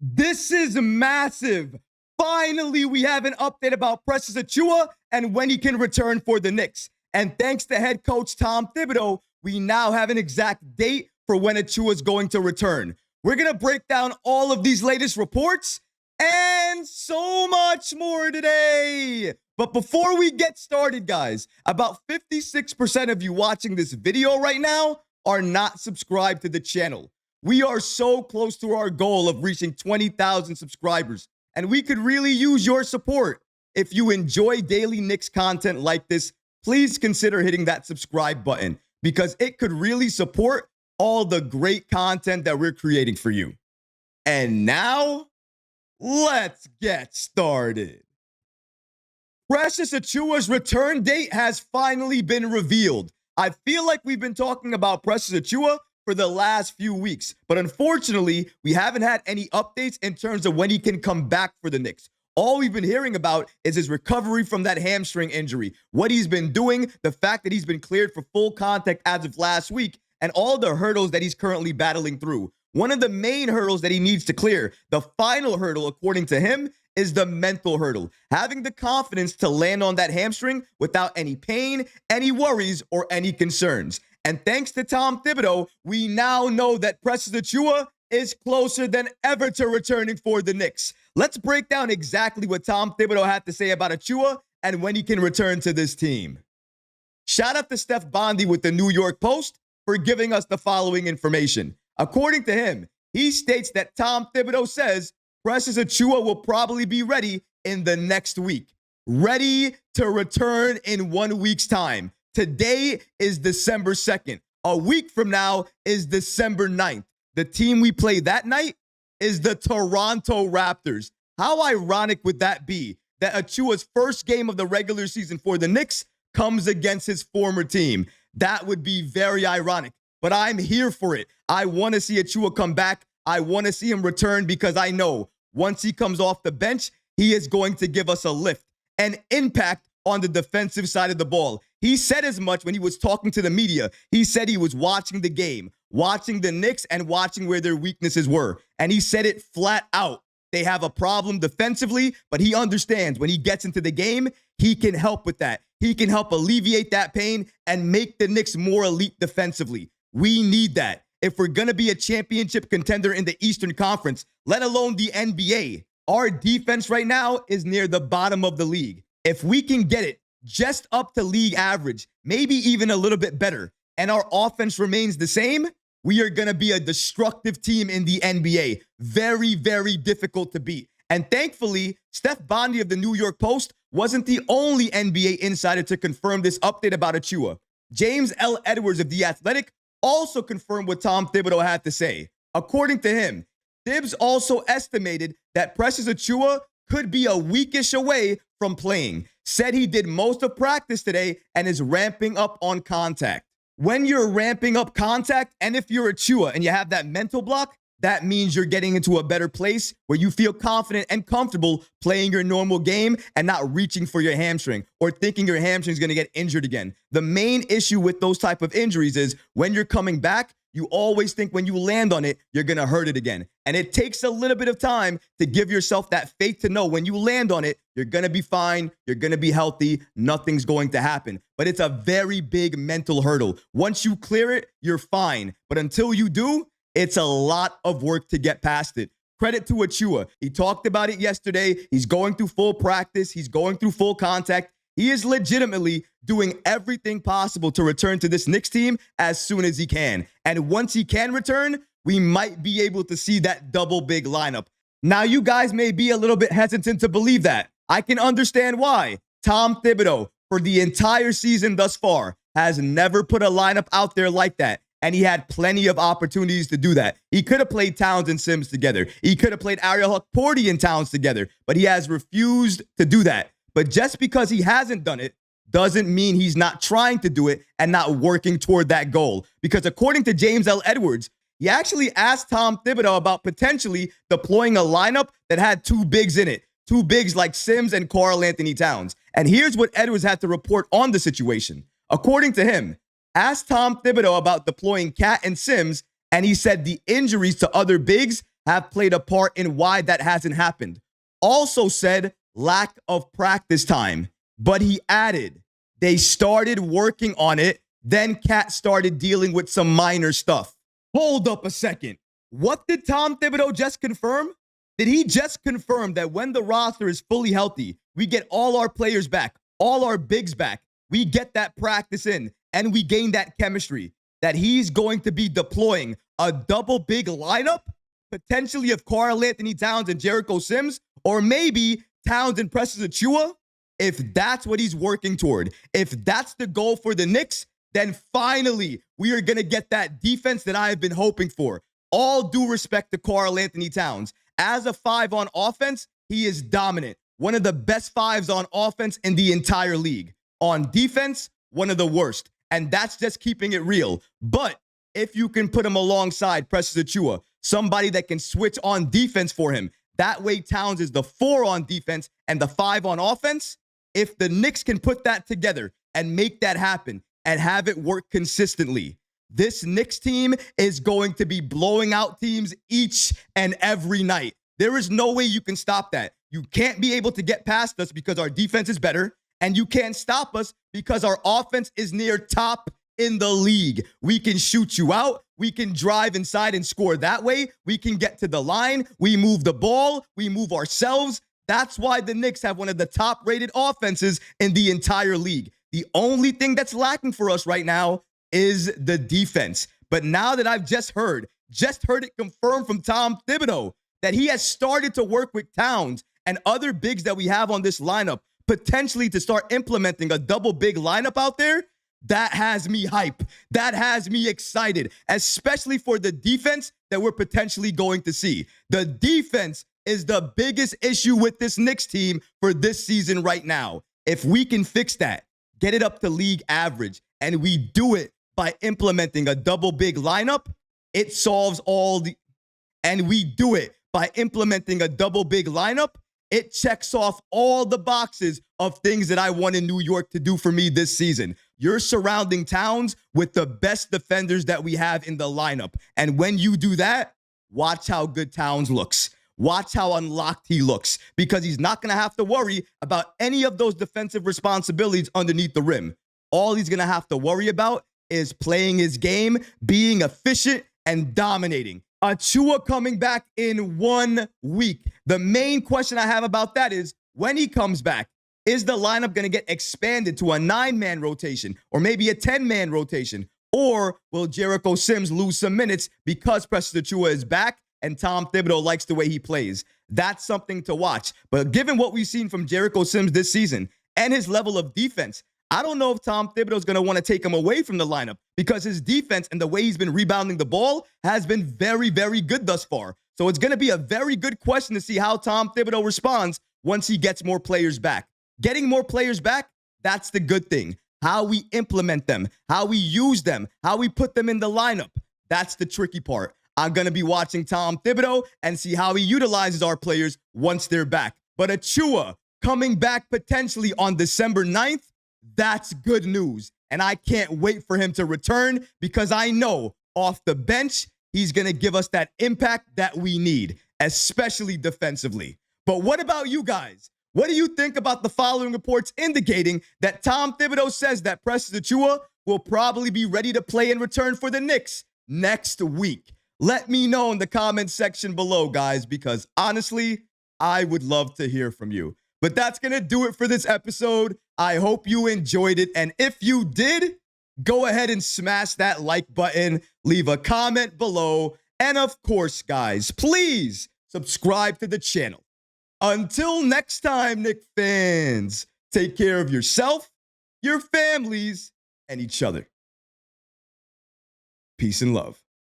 This is massive. Finally, we have an update about Precious Achiuwa and when he can return for the Knicks. And thanks to head coach Tom Thibodeau, we now have an exact date for when Achiuwa is going to return. We're going to break down all of these latest reports and so much more today. But before we get started, guys, about 56% of you watching this video right now are not subscribed to the channel. We are so close to our goal of reaching 20,000 subscribers, and we could really use your support. If you enjoy daily Knicks content like this, please consider hitting that subscribe button because it could really support all the great content that we're creating for you. And now, let's get started. Precious Achiuwa's return date has finally been revealed. I feel like we've been talking about Precious Achiuwa for the last few weeks, but unfortunately, we haven't had any updates in terms of when he can come back for the Knicks. All we've been hearing about is his recovery from that hamstring injury, what he's been doing, the fact that he's been cleared for full contact as of last week, and all the hurdles that he's currently battling through. One of the main hurdles that he needs to clear, the final hurdle, according to him, is the mental hurdle. Having the confidence to land on that hamstring without any pain, any worries, or any concerns. And thanks to Tom Thibodeau, we now know that Precious Achiuwa is closer than ever to returning for the Knicks. Let's break down exactly what Tom Thibodeau had to say about Achiuwa and when he can return to this team. Shout out to Steph Bondi with the New York Post for giving us the following information. According to him, he states that Tom Thibodeau says Precious Achiuwa will probably be ready in the next week. Ready to return in 1 week's time. Today is December 2nd. A week from now is December 9th. The team we play that night is the Toronto Raptors. How ironic would that be that Achiuwa's first game of the regular season for the Knicks comes against his former team? That would be very ironic, but I'm here for it. I want to see Achiuwa come back. I want to see him return because I know once he comes off the bench, he is going to give us a lift, an impact on the defensive side of the ball. He said as much when he was talking to the media. He said he was watching the game, watching the Knicks and watching where their weaknesses were. And he said it flat out. They have a problem defensively, but he understands when he gets into the game, he can help with that. He can help alleviate that pain and make the Knicks more elite defensively. We need that. If we're going to be a championship contender in the Eastern Conference, let alone the NBA, our defense right now is near the bottom of the league. If we can get it just up to league average, maybe even a little bit better, and our offense remains the same, we are going to be a destructive team in the NBA. Very, very difficult to beat. And thankfully, Steph Bondi of the New York Post wasn't the only NBA insider to confirm this update about Achiuwa. James L. Edwards of The Athletic also confirmed what Tom Thibodeau had to say. According to him, Thibs also estimated that Precious Achiuwa could be a weekish away from playing. Said he did most of practice today and is ramping up on contact. When you're ramping up contact, and if you're Achiuwa and you have that mental block, that means you're getting into a better place where you feel confident and comfortable playing your normal game and not reaching for your hamstring or thinking your hamstring is going to get injured again. The main issue with those type of injuries is when you're coming back, you always think when you land on it, you're going to hurt it again. And it takes a little bit of time to give yourself that faith to know when you land on it, you're going to be fine, you're going to be healthy, nothing's going to happen. But it's a very big mental hurdle. Once you clear it, you're fine. But until you do, it's a lot of work to get past it. Credit to Achiuwa. He talked about it yesterday. He's going through full practice. He's going through full contact. He is legitimately doing everything possible to return to this Knicks team as soon as he can. And once he can return, we might be able to see that double big lineup. Now, you guys may be a little bit hesitant to believe that. I can understand why. Tom Thibodeau, for the entire season thus far, has never put a lineup out there like that. And he had plenty of opportunities to do that. He could have played Towns and Sims together. He could have played Ariel Hukporti and Towns together, but he has refused to do that. But just because he hasn't done it doesn't mean he's not trying to do it and not working toward that goal. Because according to James L. Edwards, he actually asked Tom Thibodeau about potentially deploying a lineup that had two bigs in it. Two bigs like Sims and Karl Anthony Towns. And here's what Edwards had to report on the situation. According to him, asked Tom Thibodeau about deploying Cat and Sims, and he said the injuries to other bigs have played a part in why that hasn't happened. Also said lack of practice time, but he added they started working on it. Then Cat started dealing with some minor stuff. Hold up a second. What did Tom Thibodeau just confirm? Did he just confirm that when the roster is fully healthy, we get all our players back, all our bigs back, we get that practice in, and we gain that chemistry, that he's going to be deploying a double big lineup, potentially of Karl-Anthony Towns and Jericho Sims, or maybe Towns and Precious Achiuwa? If that's what he's working toward, if that's the goal for the Knicks, then finally we are going to get that defense that I have been hoping for. All due respect to Karl-Anthony Towns. As a 5 on offense, he is dominant. One of the best 5s on offense in the entire league. On defense, one of the worst. And that's just keeping it real. But if you can put him alongside Precious Achiuwa, somebody that can switch on defense for him, that way Towns is the 4 on defense and the 5 on offense. If the Knicks can put that together and make that happen and have it work consistently, this Knicks team is going to be blowing out teams each and every night. There is no way you can stop that. You can't be able to get past us because our defense is better, and you can't stop us because our offense is near top in the league. We can shoot you out. We can drive inside and score that way. We can get to the line. We move the ball. We move ourselves. That's why the Knicks have one of the top-rated offenses in the entire league. The only thing that's lacking for us right now is the defense. But now that I've just heard it confirmed from Tom Thibodeau that he has started to work with Towns and other bigs that we have on this lineup, potentially to start implementing a double big lineup out there, that has me hype. That has me excited, especially for the defense that we're potentially going to see. The defense is the biggest issue with this Knicks team for this season right now. If we can fix that, get it up to league average, and we do it by implementing a double big lineup, it solves all the, and we do it by implementing a double big lineup, it checks off all the boxes of things that I want in New York to do for me this season. You're surrounding Towns with the best defenders that we have in the lineup. And when you do that, watch how good Towns looks. Watch how unlocked he looks, because he's not going to have to worry about any of those defensive responsibilities underneath the rim. All he's going to have to worry about is playing his game, being efficient, and dominating. Achiuwa coming back in 1 week. The main question I have about that is, when he comes back, is the lineup going to get expanded to a 9-man rotation or maybe a 10-man rotation? Or will Jericho Sims lose some minutes because Precious Achiuwa is back and Tom Thibodeau likes the way he plays? That's something to watch. But given what we've seen from Jericho Sims this season and his level of defense, I don't know if Tom Thibodeau is going to want to take him away from the lineup, because his defense and the way he's been rebounding the ball has been very, very good thus far. So it's going to be a very good question to see how Tom Thibodeau responds once he gets more players back. Getting more players back, that's the good thing. How we implement them, how we use them, how we put them in the lineup, that's the tricky part. I'm going to be watching Tom Thibodeau and see how he utilizes our players once they're back. But Achiuwa coming back potentially on December 9th, that's good news. And I can't wait for him to return, because I know off the bench, he's going to give us that impact that we need, especially defensively. But what about you guys? What do you think about the following reports indicating that Tom Thibodeau says that Precious Achiuwa will probably be ready to play and return for the Knicks next week? Let me know in the comments section below, guys, because honestly, I would love to hear from you. But that's going to do it for this episode. I hope you enjoyed it. And if you did, go ahead and smash that like button, leave a comment below. And of course, guys, please subscribe to the channel. Until next time, Knick fans, take care of yourself, your families, and each other. Peace and love.